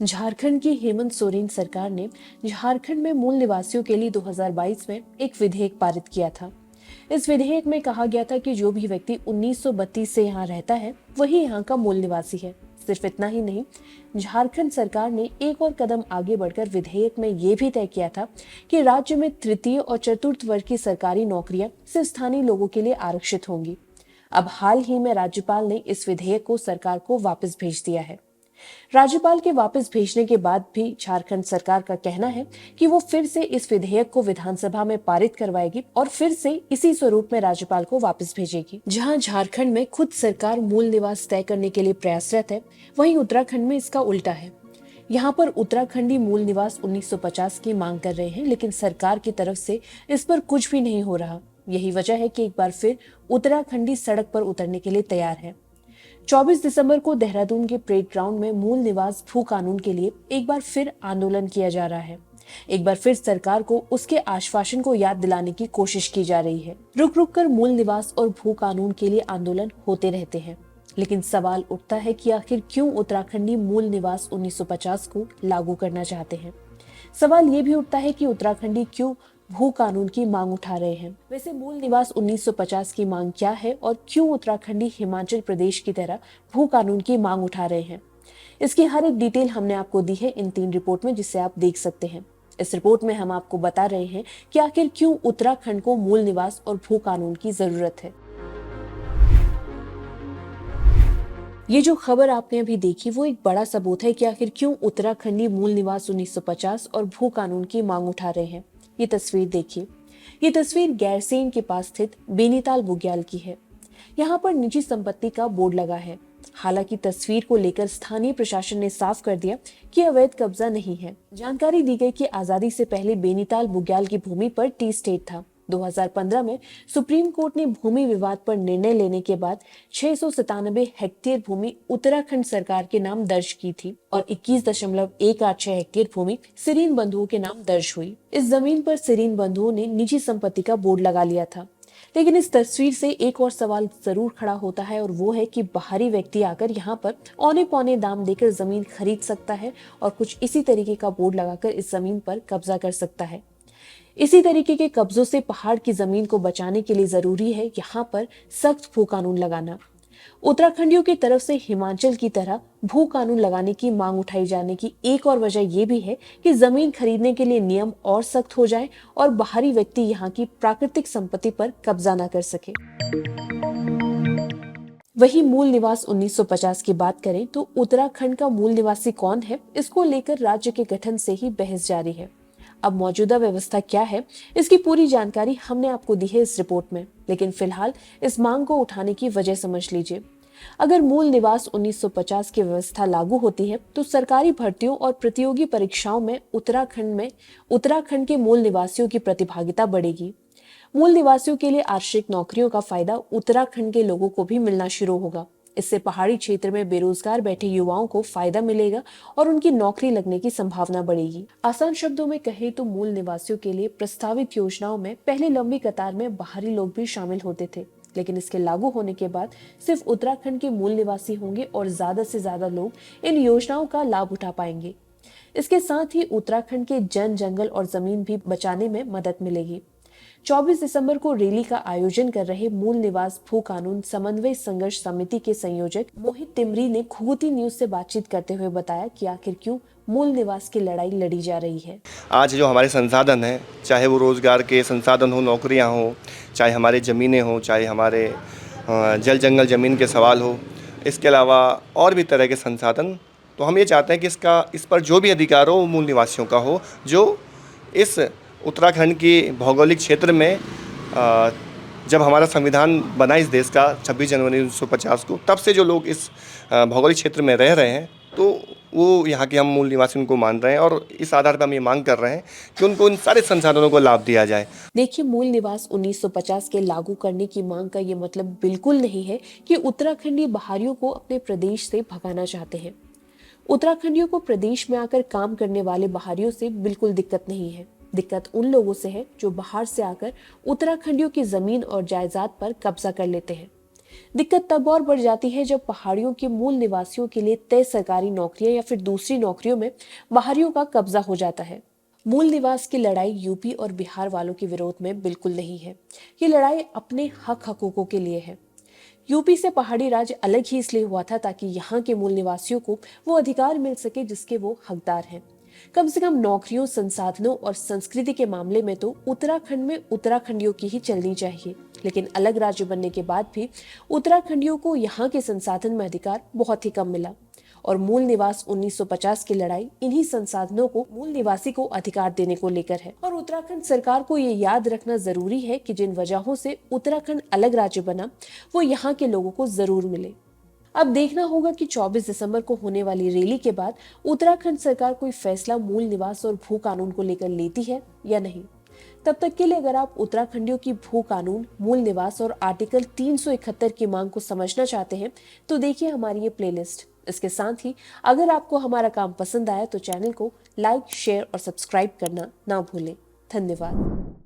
झारखंड की हेमंत सोरेन सरकार ने झारखंड में मूल निवासियों के लिए 2022 में एक विधेयक पारित किया था। इस विधेयक में कहा गया था कि जो भी व्यक्ति 1932 से यहाँ रहता है वही यहाँ का मूल निवासी है। सिर्फ इतना ही नहीं, झारखंड सरकार ने एक और कदम आगे बढ़कर विधेयक में ये भी तय किया था कि राज्य में तृतीय और चतुर्थ वर्ग की सरकारी नौकरियां सिर्फ स्थानीय लोगों के लिए आरक्षित होंगी। अब हाल ही में राज्यपाल ने इस विधेयक को सरकार को वापस भेज दिया है। राज्यपाल के वापस भेजने के बाद भी झारखंड सरकार का कहना है कि वो फिर से इस विधेयक को विधानसभा में पारित करवाएगी और फिर से इसी स्वरूप में राज्यपाल को वापस भेजेगी। जहां झारखंड में खुद सरकार मूल निवास तय करने के लिए प्रयासरत है, वहीं उत्तराखंड में इसका उल्टा है। यहाँ पर उत्तराखंडी मूल निवास 1950 की मांग कर रहे हैं, लेकिन सरकार की तरफ से इस पर कुछ भी नहीं हो रहा। यही वजह है कि एक बार फिर उत्तराखंडी सड़क पर उतरने के लिए तैयार है। 24 दिसंबर को देहरादून के परेड ग्राउंड में मूल निवास भू कानून के लिए एक बार फिर आंदोलन किया जा रहा है। एक बार फिर सरकार को उसके आश्वासन को याद दिलाने की कोशिश की जा रही है। रुक रुक कर मूल निवास और भू कानून के लिए आंदोलन होते रहते हैं, लेकिन सवाल उठता है कि आखिर क्यों उत्तराखंडी मूल निवास 1950 को लागू करना चाहते हैं। सवाल ये भी उठता है कि उत्तराखंडी क्यों भू कानून की मांग उठा रहे हैं। वैसे मूल निवास 1950 की मांग क्या है और क्यों उत्तराखंडी हिमाचल प्रदेश की तरह भू कानून की मांग उठा रहे हैं, इसकी हर एक डिटेल हमने आपको दी है इन 3 रिपोर्ट में, जिसे आप देख सकते हैं। इस रिपोर्ट में हम आपको बता रहे हैं कि आखिर क्यों उत्तराखंड को मूल निवास और भू कानून की जरूरत है। ये जो खबर आपने अभी देखी वो एक बड़ा सबूत है कि आखिर क्यों उत्तराखंडी मूल निवास 1950 और भू कानून की मांग उठा रहे हैं। ये तस्वीर देखिए। ये तस्वीर गैरसैंण के पास स्थित बेनीताल बुग्याल की है। यहाँ पर निजी संपत्ति का बोर्ड लगा है। हालांकि तस्वीर को लेकर स्थानीय प्रशासन ने साफ कर दिया कि अवैध कब्जा नहीं है। जानकारी दी गई कि आजादी से पहले बेनीताल बुग्याल की भूमि पर टी स्टेट था। 2015 में सुप्रीम कोर्ट ने भूमि विवाद पर निर्णय लेने के बाद 697 हेक्टेयर भूमि उत्तराखंड सरकार के नाम दर्ज की थी और 21.186 हेक्टेयर भूमि सिरीन बंधुओं के नाम दर्ज हुई। इस जमीन पर सिरीन बंधुओं ने निजी संपत्ति का बोर्ड लगा लिया था। लेकिन इस तस्वीर से एक और सवाल जरूर खड़ा होता है और वो है कि बाहरी व्यक्ति आकर यहाँ पर औने पौने दाम देकर जमीन खरीद सकता है और कुछ इसी तरीके का बोर्ड लगाकर इस जमीन पर कब्जा कर सकता है। इसी तरीके के कब्जों से पहाड़ की जमीन को बचाने के लिए जरूरी है यहाँ पर सख्त भू कानून लगाना। उत्तराखंडियों की तरफ से हिमाचल की तरह भू कानून लगाने की मांग उठाई जाने की एक और वजह यह भी है कि जमीन खरीदने के लिए नियम और सख्त हो जाएं और बाहरी व्यक्ति यहाँ की प्राकृतिक संपत्ति पर कब्जा न कर सके। वही मूल निवास 1950 की बात करें तो उत्तराखंड का मूल निवासी कौन है, इसको लेकर राज्य के गठन से ही बहस जारी है। अब मौजूदा व्यवस्था क्या है, इसकी पूरी जानकारी हमने आपको दी है इस रिपोर्ट में, लेकिन फिलहाल इस मांग को उठाने की वजह समझ लीजिए। अगर मूल निवास 1950 की व्यवस्था लागू होती है तो सरकारी भर्तियों और प्रतियोगी परीक्षाओं में उत्तराखंड के मूल निवासियों की प्रतिभागिता बढ़ेगी। मूल निवासियों के लिए आरक्षित नौकरियों का फायदा उत्तराखंड के लोगों को भी मिलना शुरू होगा। इससे पहाड़ी क्षेत्र में बेरोजगार बैठे युवाओं को फायदा मिलेगा और उनकी नौकरी लगने की संभावना बढ़ेगी। आसान शब्दों में कहें तो मूल निवासियों के लिए प्रस्तावित योजनाओं में पहले लंबी कतार में बाहरी लोग भी शामिल होते थे, लेकिन इसके लागू होने के बाद सिर्फ उत्तराखंड के मूल निवासी होंगे और ज्यादा से ज्यादा लोग इन योजनाओं का लाभ उठा पाएंगे। इसके साथ ही उत्तराखंड के जंगल और जमीन भी बचाने में मदद मिलेगी। 24 दिसंबर को रैली का आयोजन कर रहे मूल निवास भू कानून समन्वय संघर्ष समिति के संयोजक मोहित टिमरी ने घुघुती न्यूज से बातचीत करते हुए बताया कि आखिर क्यों मूल निवास की लड़ाई लड़ी जा रही है। आज जो हमारे संसाधन हैं, चाहे वो रोजगार के संसाधन हो, नौकरियां हो, चाहे हमारे ज़मीनें हो, चाहे हमारे जल जंगल ज़मीन के सवाल हो, इसके अलावा और भी तरह के संसाधन, तो हम ये चाहते हैं कि इस पर जो भी अधिकार हो वो मूल निवासियों का हो, जो इस उत्तराखंड की भौगोलिक क्षेत्र में जब हमारा संविधान बना इस देश का 26 जनवरी 1950 को, तब से जो लोग इस भौगोलिक क्षेत्र में रह रहे हैं तो वो यहाँ के हम मूल निवासी उनको मान रहे हैं और इस आधार पर हम ये मांग कर रहे हैं कि उनको इन सारे संसाधनों को लाभ दिया जाए। देखिए, मूल निवास 1950 के लागू करने की मांग का ये मतलब बिल्कुल नहीं है कि उत्तराखंडी बाहरियों को अपने प्रदेश से भगाना चाहते हैं। उत्तराखंडियों को प्रदेश में आकर काम करने वाले बाहरियों से बिल्कुल दिक्कत नहीं है। दिक्कत उन लोगों से है जो बाहर से आकर उत्तराखंडियों की जमीन और जायदाद पर कब्जा कर लेते हैं। दिक्कत तब और बढ़ जाती है जब पहाड़ियों के मूल निवासियों के लिए तय सरकारी नौकरियां या फिर दूसरी नौकरियों में बाहरियों का कब्जा हो जाता है। मूल निवास की लड़ाई यूपी और बिहार वालों के विरोध में बिल्कुल नहीं है। ये लड़ाई अपने हक हकूकों के लिए है। यूपी से पहाड़ी राज्य अलग ही इसलिए हुआ था ताकि यहाँ के मूल निवासियों को वो अधिकार मिल सके जिसके वो हकदार हैं। कम से कम नौकरियों, संसाधनों और संस्कृति के मामले में तो उत्तराखंड में उत्तराखंडियों की ही चलनी चाहिए। लेकिन अलग राज्य बनने के बाद भी उत्तराखंडियों को यहाँ के संसाधन में अधिकार बहुत ही कम मिला और मूल निवास 1950 की लड़ाई इन्हीं संसाधनों को मूल निवासी को अधिकार देने को लेकर है। और उत्तराखंड सरकार को ये याद रखना जरूरी है कि जिन वजहों से उत्तराखंड अलग राज्य बना वो यहाँ के लोगों को जरूर मिले। अब देखना होगा कि 24 दिसंबर को होने वाली रैली के बाद उत्तराखंड सरकार कोई फैसला मूल निवास और भू कानून को लेकर लेती है या नहीं। तब तक के लिए अगर आप उत्तराखंडियों की भू कानून, मूल निवास और आर्टिकल 371 की मांग को समझना चाहते हैं तो देखिए हमारी ये प्लेलिस्ट। इसके साथ ही अगर आपको हमारा काम पसंद आया तो चैनल को लाइक, शेयर और सब्सक्राइब करना ना भूलें। धन्यवाद।